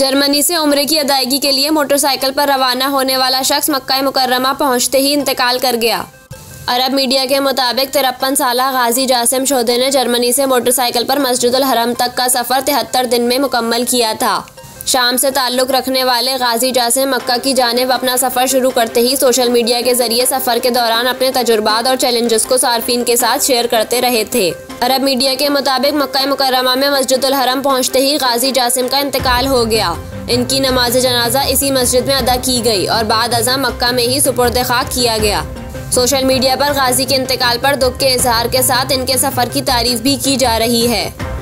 Germany से उम्रे की अदायगी के लिए मोटरसाइकिल पर रवाना होने वाला शख्स मक्का मुकर्रमा पहुंचते ही इंतकाल कर गया। अरब मीडिया के मुताबिक 53 साला गाजी जासिम शोधे ने जर्मनी से मोटरसाइकिल पर मस्जिदुल हरम तक का सफ़र 73 दिन में मुकम्मल किया था। शाम से ताल्लुक़ रखने वाले गाजी जासिम मक्का की जानिब अपना सफ़र शुरू करते ही सोशल मीडिया के ज़रिए सफ़र के दौरान अपने तजुर्बात और चैलेंजेस को सार्फिन के साथ शेयर करते रहे थे। अरब मीडिया के मुताबिक मक्का मुकर्रमा में मस्जिदुल हरम पहुँचते ही गाजी जासिम का इंतकाल हो गया। इनकी नमाज जनाजा इसी मस्जिद में अदा की गई और बाद अज़ा मक्का में ही सुपुर्द खाक किया गया। सोशल मीडिया पर गाजी के इंतकाल पर दुख के इजहार के साथ इनके सफ़र की तारीफ भी की जा रही है।